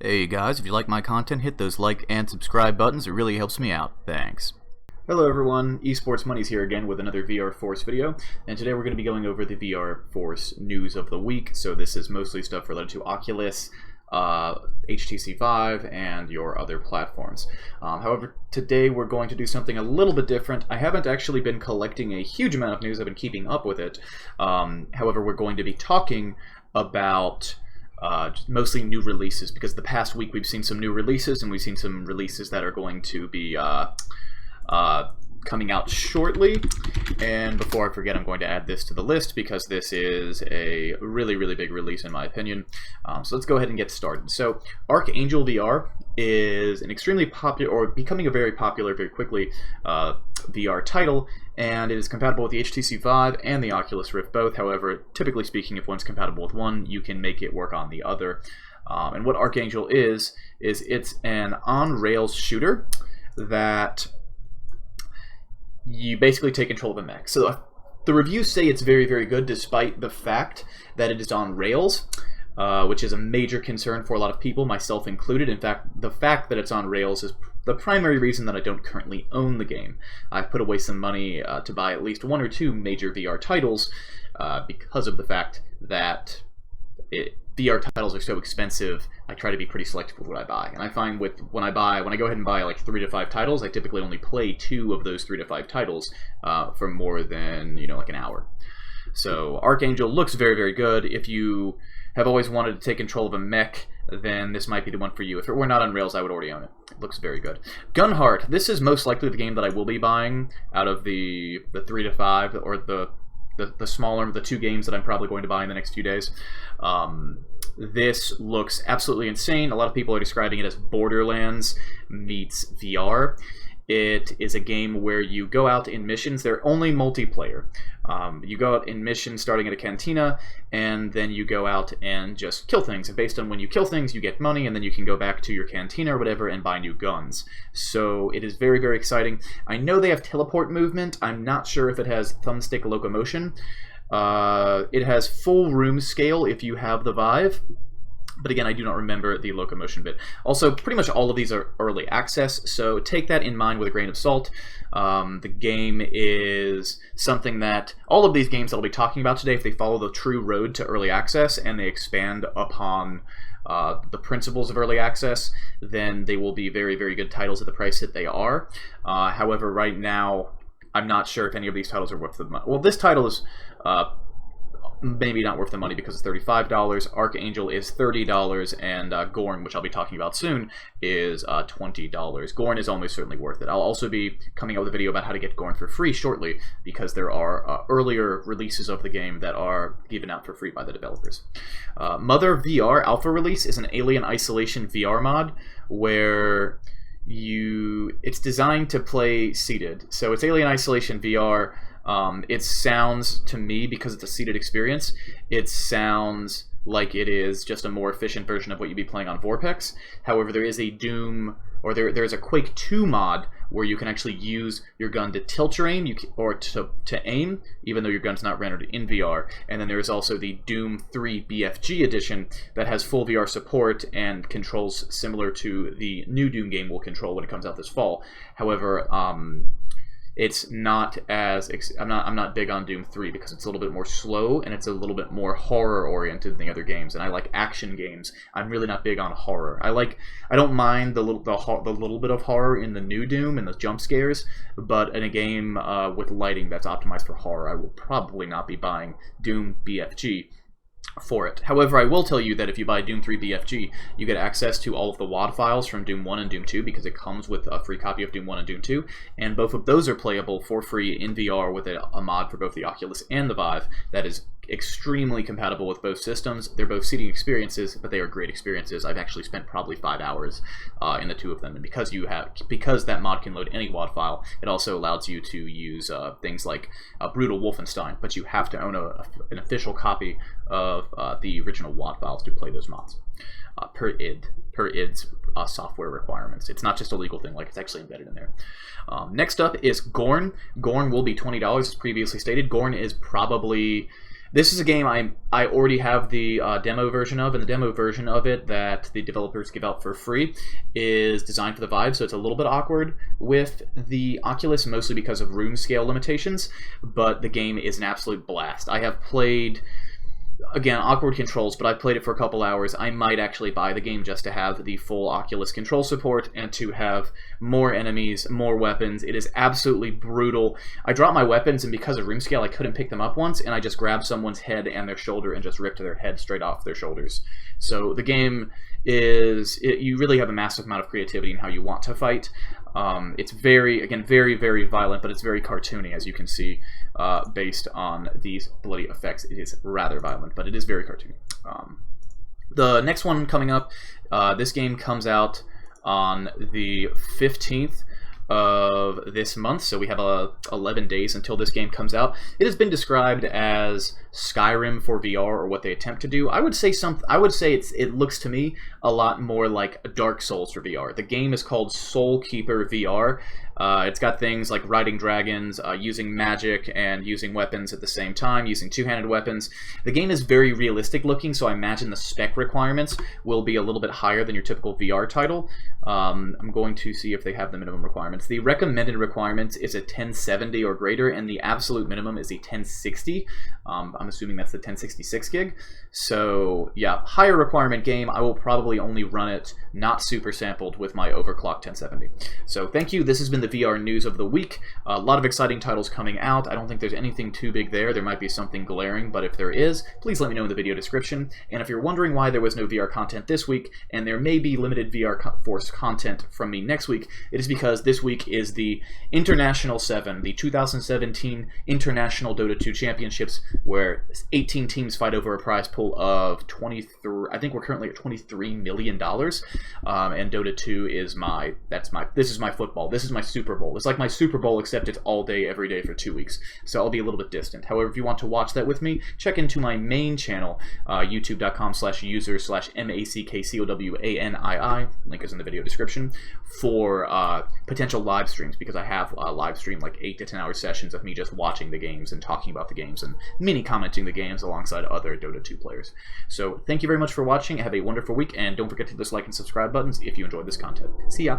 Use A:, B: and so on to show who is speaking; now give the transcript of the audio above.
A: Hey guys, if you like my content, hit those like and subscribe buttons. It really helps me out. Thanks. Hello everyone, Esports Money's here again with another VRForce video, and today we're going to be going over the VRForce news of the week. So this is mostly stuff related to Oculus, HTC Vive, and your other platforms. However, today we're going to do something a little bit different. I haven't actually been collecting a huge amount of news. I've been keeping up with it. However, we're going to be talking about mostly new releases, because the past week we've seen some new releases, and we've seen some releases that are going to be coming out shortly. And before I forget, I'm going to add this to the list because this is a really big release in my opinion. So let's go ahead and get started. So Archangel VR is an extremely popular, or becoming a very popular very quickly, VR title, and it is compatible with the HTC Vive and the Oculus Rift both. However, typically speaking, if one's compatible with one, you can make it work on the other. And what Archangel is it's an on-rails shooter that you basically take control of a mech. So the reviews say it's very good, despite the fact that it is on rails, which is a major concern for a lot of people, myself included. In fact, the fact that it's on rails is the primary reason that I don't currently own the game. I've put away some money to buy at least one or two major VR titles because of the fact that VR titles are so expensive. I try to be pretty selective with what I buy, and I find when I go ahead and buy like 3 to 5 titles, I typically only play 2 of those 3 to 5 titles for more than like an hour. So Archangel looks very good. If you have always wanted to take control of a mech, then this might be the one for you. If it were not on rails, I would already own it. It looks very good. Gunheart. This is most likely the game that I will be buying out of the 3 to 5, or the smaller, the 2 games that I'm probably going to buy in the next few days. This looks absolutely insane. A lot of people are describing it as Borderlands meets VR. It is a game where you go out in missions. They're only multiplayer. You go out in missions starting at a cantina, and then you go out and just kill things. And based on when you kill things, you get money, and then you can go back to your cantina or whatever and buy new guns. So it is very exciting. I know they have teleport movement. I'm not sure if it has thumbstick locomotion. It has full room scale if you have the Vive. But again, I do not remember the locomotion bit. Also, pretty much all of these are early access, so take that in mind with a grain of salt. The game is something that all of these games that I'll be talking about today, if they follow the true road to early access and they expand upon the principles of early access, then they will be very good titles at the price that they are. However, right now, I'm not sure if any of these titles are worth the money. Well, this title is maybe not worth the money because it's $35. Archangel is $30, and Gorn, which I'll be talking about soon, is $20. Gorn is almost certainly worth it. I'll also be coming out with a video about how to get Gorn for free shortly, because there are earlier releases of the game that are given out for free by the developers. Mother VR Alpha Release is an Alien Isolation VR mod where it's designed to play seated. So it's Alien Isolation VR. It sounds to me, because it's a seated experience, it sounds like it is just a more efficient version of what you'd be playing on Vorpex. However, there is a Doom, or there's a Quake 2 mod where you can actually use your gun to tilt your aim, or to aim, even though your gun's not rendered in VR. And then there's also the Doom 3 BFG edition that has full VR support and controls similar to the new Doom game will control when it comes out this fall. However, it's not as I'm not big on Doom 3 because it's a little bit more slow and it's a little bit more horror oriented than the other games, and I like action games. I'm really not big on horror. I don't mind the little bit of horror in the new Doom and the jump scares, but in a game with lighting that's optimized for horror, I will probably not be buying Doom BFG for it. However, I will tell you that if you buy Doom 3 BFG, you get access to all of the WAD files from Doom 1 and Doom 2, because it comes with a free copy of Doom 1 and Doom 2, and both of those are playable for free in VR with a mod for both the Oculus and the Vive that is extremely compatible with both systems. They're both seating experiences, but they are great experiences. I've actually spent probably 5 hours in the 2 of them, and because that mod can load any WAD file, it also allows you to use things like Brutal Wolfenstein, but you have to own an official copy of the original WAD files to play those mods per id's software requirements. It's not just a legal thing, like it's actually embedded in there. Next up is Gorn. Gorn will be $20 as previously stated. Gorn is probably This is a game I already have the demo version of, and the demo version of it that the developers give out for free is designed for the Vive, so it's a little bit awkward with the Oculus, mostly because of room scale limitations, but the game is an absolute blast. I have played, again, awkward controls, but I've played it for a couple hours. I might actually buy the game just to have the full Oculus control support and to have more enemies, more weapons. It is absolutely brutal. I dropped my weapons, and because of room scale, I couldn't pick them up once, and I just grabbed someone's head and their shoulder and just ripped their head straight off their shoulders. So the game is, you really have a massive amount of creativity in how you want to fight. It's very, again, very, very violent, but it's very cartoony, as you can see, based on these bloody effects. It is rather violent, but it is very cartoony. The next one coming up, this game comes out on the 15th of this month, so we have 11 days until this game comes out. It has been described as Skyrim for VR, or what they attempt to do. I would say it looks to me a lot more like Dark Souls for VR. The game is called Soul Keeper VR. It's got things like riding dragons, using magic, and using weapons at the same time, using two-handed weapons. The game is very realistic looking, so I imagine the spec requirements will be a little bit higher than your typical VR title. I'm going to see if they have the minimum requirements. The recommended requirements is a 1070 or greater, and the absolute minimum is a 1060. I'm assuming that's the 1066 gig. So yeah, higher requirement game. I will probably only run it not super sampled with my overclocked 1070. So thank you. This has been the VR news of the week. A lot of exciting titles coming out. I don't think there's anything too big there. There might be something glaring, but if there is, please let me know in the video description. And if you're wondering why there was no VR content this week, and there may be limited VRForce content from me next week, it is because this week is the International 7, the 2017 International Dota 2 Championships, where 18 teams fight over a prize pool of 23. I think we're currently at $23 million. And Dota 2 is this is my football. This is my Super Bowl. It's like my Super Bowl, except it's all day, every day for 2 weeks. So I'll be a little bit distant. However, if you want to watch that with me, check into my main channel, youtube.com/user/MACKCOWANII. Link is in the video description, for potential live streams, because I have live stream like 8 to 10 hour sessions of me just watching the games and talking about the games and mini commenting the games alongside other Dota 2 players. So thank you very much for watching. Have a wonderful week, and don't forget to hit those like and subscribe buttons if you enjoyed this content. See ya!